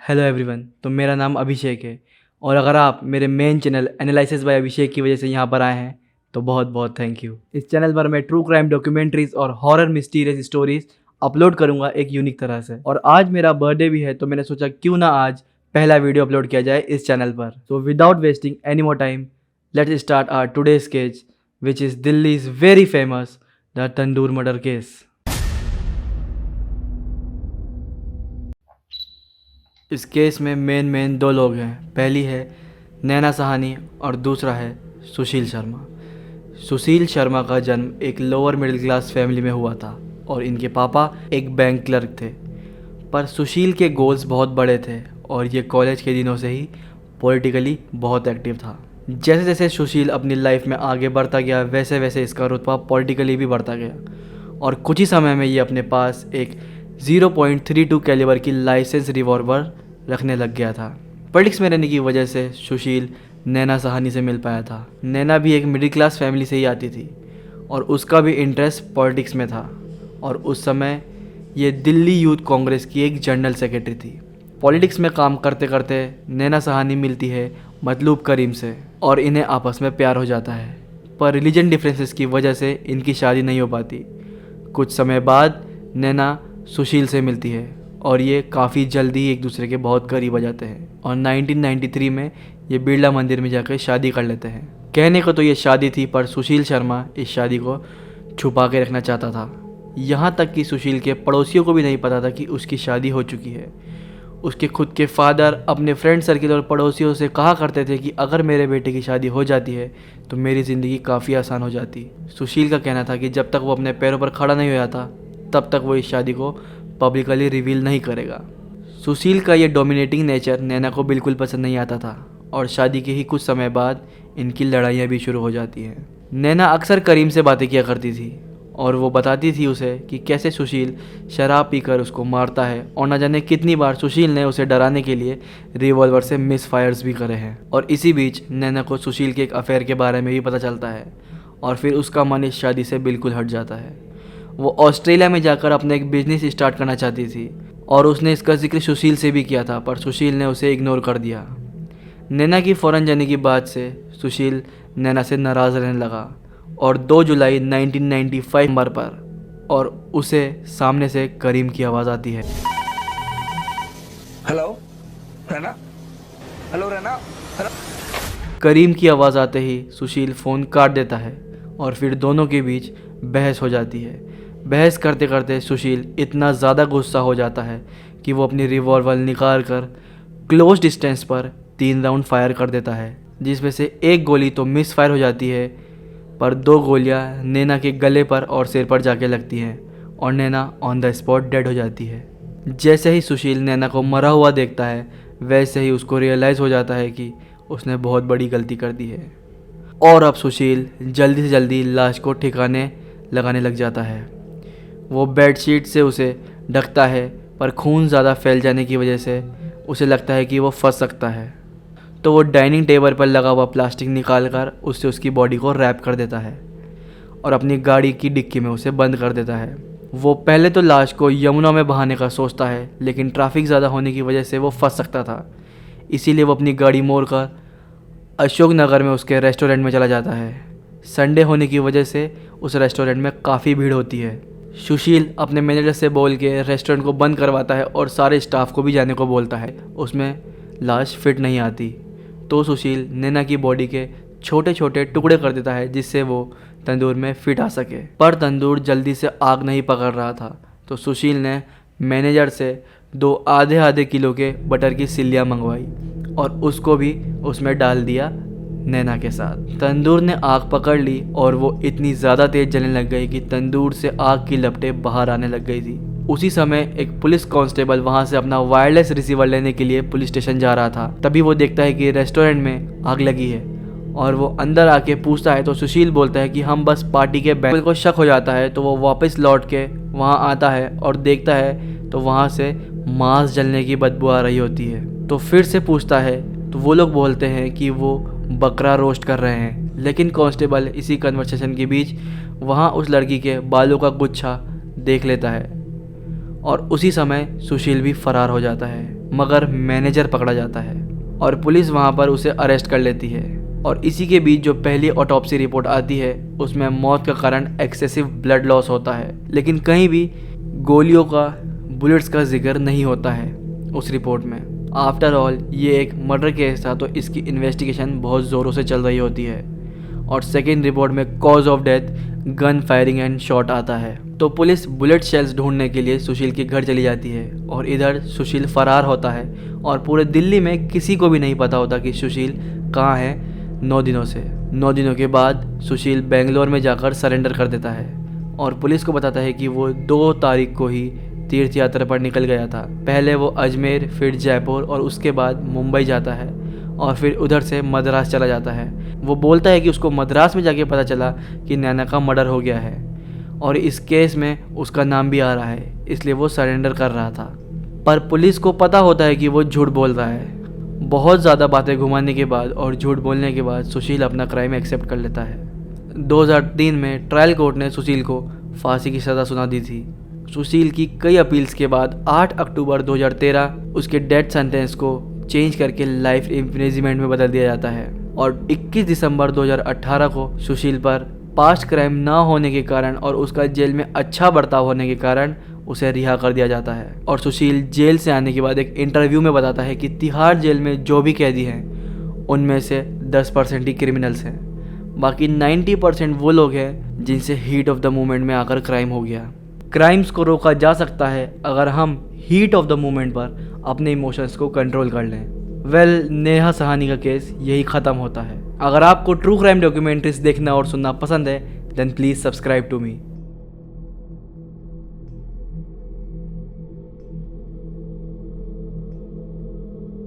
Hello everyone. तो मेरा नाम अभिषेक है और अगर आप मेरे मेन चैनल एनालिसिस बाय अभिषेक की वजह से यहाँ पर आए हैं तो बहुत बहुत थैंक यू। इस चैनल पर मैं ट्रू क्राइम डॉक्यूमेंट्रीज और हॉरर मिस्टीरियस स्टोरीज अपलोड करूँगा एक यूनिक तरह से। और आज मेरा बर्थडे भी है तो मैंने सोचा क्यों ना आज पहला वीडियो अपलोड किया जाए इस चैनल पर। So without wasting any more time let's start our today's case which is Delhi is very famous the tandoor murder case. इस केस में मेन दो लोग हैं। पहली है नैना सहानी और दूसरा है सुशील शर्मा। सुशील शर्मा का जन्म एक लोअर मिडिल क्लास फैमिली में हुआ था और इनके पापा एक बैंक क्लर्क थे। पर सुशील के गोल्स बहुत बड़े थे और ये कॉलेज के दिनों से ही पॉलिटिकली बहुत एक्टिव था। जैसे जैसे सुशील अपनी लाइफ में आगे बढ़ता गया वैसे वैसे इसका रुतबा पॉलिटिकली भी बढ़ता गया और कुछ ही समय में ये अपने पास एक 0.32 कैलिबर की लाइसेंस रिवॉल्वर रखने लग गया था। पॉलिटिक्स में रहने की वजह से सुशील नैना सहानी से मिल पाया था। नैना भी एक मिडिल क्लास फैमिली से ही आती थी और उसका भी इंटरेस्ट पॉलिटिक्स में था और उस समय ये दिल्ली यूथ कांग्रेस की एक जनरल सेक्रेटरी थी। पॉलिटिक्स में काम करते करते नैना सहानी मिलती है मतलूब करीम से और इन्हें आपस में प्यार हो जाता है। पर रिलीजन डिफरेंसेस की वजह से इनकी शादी नहीं हो पाती। कुछ समय बाद नैना सुशील से मिलती है और ये काफ़ी जल्दी एक दूसरे के बहुत करीब आ जाते हैं और 1993 में ये बिरला मंदिर में जाकर शादी कर लेते हैं। कहने को तो ये शादी थी पर सुशील शर्मा इस शादी को छुपा के रखना चाहता था। यहाँ तक कि सुशील के पड़ोसियों को भी नहीं पता था कि उसकी शादी हो चुकी है। उसके खुद के फादर अपने फ्रेंड सर्किल और पड़ोसियों से कहा करते थे कि अगर मेरे बेटे की शादी हो जाती है तो मेरी ज़िंदगी काफ़ी आसान हो जाती। सुशील का कहना था कि जब तक वो अपने पैरों पर खड़ा नहीं हो जाता तब तक वो इस शादी को पब्लिकली रिवील नहीं करेगा। सुशील का ये डोमिनेटिंग नेचर नैना को बिल्कुल पसंद नहीं आता था और शादी के ही कुछ समय बाद इनकी लड़ाइयाँ भी शुरू हो जाती हैं। नैना अक्सर करीम से बातें किया करती थी और वो बताती थी उसे कि कैसे सुशील शराब पीकर उसको मारता है और न जाने कितनी बार सुशील ने उसे डराने के लिए रिवॉल्वर से मिस फायर्स भी करे हैं। और इसी बीच नैना को सुशील के एक अफेयर के बारे में भी पता चलता है और फिर उसका मन इस शादी से बिल्कुल हट जाता है। वो ऑस्ट्रेलिया में जाकर अपना एक बिजनेस स्टार्ट करना चाहती थी और उसने इसका जिक्र सुशील से भी किया था पर सुशील ने उसे इग्नोर कर दिया। नैना की फ़ौरन जाने की बात से सुशील नैना से नाराज़ रहने लगा और 2 जुलाई 1995 नंबर पर और उसे सामने से करीम की आवाज़ आती है। Hello Raina, hello Raina, hello. Karim की आवाज़ आते ही सुशील फ़ोन काट देता है और फिर दोनों के बीच बहस हो जाती है। बहस करते करते सुशील इतना ज़्यादा गुस्सा हो जाता है कि वो अपनी रिवॉल्वर निकाल कर क्लोज डिस्टेंस पर 3 राउंड फायर कर देता है, जिसमें से एक गोली तो मिस फायर हो जाती है पर 2 गोलियां नैना के गले पर और सिर पर जाके लगती हैं और नैना ऑन द स्पॉट डेड हो जाती है। जैसे ही सुशील नैना को मरा हुआ देखता है वैसे ही उसको रियलाइज़ हो जाता है कि उसने बहुत बड़ी गलती कर दी है और अब सुशील जल्दी से जल्दी लाश को ठिकाने लगाने लग जाता है। वो बेडशीट से उसे ढकता है पर खून ज़्यादा फैल जाने की वजह से उसे लगता है कि वो फंस सकता है, तो वो डाइनिंग टेबल पर लगा हुआ प्लास्टिक निकाल कर उससे उसकी बॉडी को रैप कर देता है और अपनी गाड़ी की डिक्की में उसे बंद कर देता है। वो पहले तो लाश को यमुना में बहाने का सोचता है लेकिन ट्रैफिक ज़्यादा होने की वजह से वो फंस सकता था, इसीलिए वो अपनी गाड़ी मोड़ कर अशोक नगर में उसके रेस्टोरेंट में चला जाता है। संडे होने की वजह से उस रेस्टोरेंट में काफ़ी भीड़ होती है। सुशील अपने मैनेजर से बोल के रेस्टोरेंट को बंद करवाता है और सारे स्टाफ को भी जाने को बोलता है। उसमें लाश फिट नहीं आती तो सुशील नैना की बॉडी के छोटे छोटे टुकड़े कर देता है जिससे वो तंदूर में फिट आ सके। पर तंदूर जल्दी से आग नहीं पकड़ रहा था तो सुशील ने मैनेजर से 2 आधे किलो के बटर की सिल्लियाँ मंगवाई और उसको भी उसमें डाल दिया नैना के साथ। तंदूर ने आग पकड़ ली और वो इतनी ज़्यादा तेज़ जलने लग गई कि तंदूर से आग की लपटें बाहर आने लग गई थी। उसी समय एक पुलिस कांस्टेबल वहाँ से अपना वायरलेस रिसीवर लेने के लिए पुलिस स्टेशन जा रहा था। तभी वो देखता है कि रेस्टोरेंट में आग लगी है और वो अंदर आके पूछता है तो सुशील बोलता है कि हम बस पार्टी के बैंड को शक हो जाता है। तो वो वापस लौट के वहाँ आता है और देखता है तो वहाँ से मांस जलने की बदबू आ रही होती है। तो फिर से पूछता है तो वो लोग बोलते हैं कि वो बकरा रोस्ट कर रहे हैं। लेकिन कांस्टेबल इसी कन्वर्सेशन के बीच वहाँ उस लड़की के बालों का गुच्छा देख लेता है और उसी समय सुशील भी फरार हो जाता है। मगर मैनेजर पकड़ा जाता है और पुलिस वहाँ पर उसे अरेस्ट कर लेती है। और इसी के बीच जो पहली ऑटोप्सी रिपोर्ट आती है उसमें मौत का कारण एक्सेसिव ब्लड लॉस होता है, लेकिन कहीं भी गोलियों का, बुलेट्स का जिक्र नहीं होता है उस रिपोर्ट में। आफ्टर ऑल ये एक मर्डर केस था तो इसकी इन्वेस्टिगेशन बहुत ज़ोरों से चल रही होती है। और सेकेंड रिपोर्ट में cause of death gun firing and shot आता है। तो पुलिस बुलेट शेल्स ढूंढने के लिए सुशील के घर चली जाती है और इधर सुशील फरार होता है और पूरे दिल्ली में किसी को भी नहीं पता होता कि सुशील कहाँ है 9 दिनों से। 9 दिनों के बाद सुशील बेंगलोर में जाकर सरेंडर कर देता है और पुलिस को बताता है कि वो 2 तारीख को ही तीर्थ यात्रा पर निकल गया था। पहले वो अजमेर, फिर जयपुर और उसके बाद मुंबई जाता है और फिर उधर से मद्रास चला जाता है। वो बोलता है कि उसको मद्रास में जाके पता चला कि नैना का मर्डर हो गया है और इस केस में उसका नाम भी आ रहा है, इसलिए वो सरेंडर कर रहा था। पर पुलिस को पता होता है कि वो झूठ बोल रहा है। बहुत ज़्यादा बातें घुमाने के बाद और झूठ बोलने के बाद सुशील अपना क्राइम एक्सेप्ट कर लेता है। 2003 में ट्रायल कोर्ट ने सुशील को फांसी की सज़ा सुना दी थी। सुशील की कई अपील्स के बाद 8 अक्टूबर 2013 उसके डेथ सेंटेंस को चेंज करके लाइफ इम्प्रिजनमेंट में बदल दिया जाता है और 21 दिसंबर 2018 को सुशील पर पास्ट क्राइम ना होने के कारण और उसका जेल में अच्छा बर्ताव होने के कारण उसे रिहा कर दिया जाता है। और सुशील जेल से आने के बाद एक इंटरव्यू में बताता है कि तिहाड़ जेल में जो भी कैदी हैं उनमें से 10% ही क्रिमिनल्स हैं, बाकी 90% वो लोग हैं जिनसे हीट ऑफ द मोमेंट में आकर क्राइम हो गया। क्राइम्स को रोका जा सकता है अगर हम हीट ऑफ द मोमेंट पर अपने इमोशंस को कंट्रोल कर लें। नेहा सहानी का केस यही ख़त्म होता है। अगर आपको ट्रू क्राइम डॉक्यूमेंट्रीज देखना और सुनना पसंद है then please subscribe to me.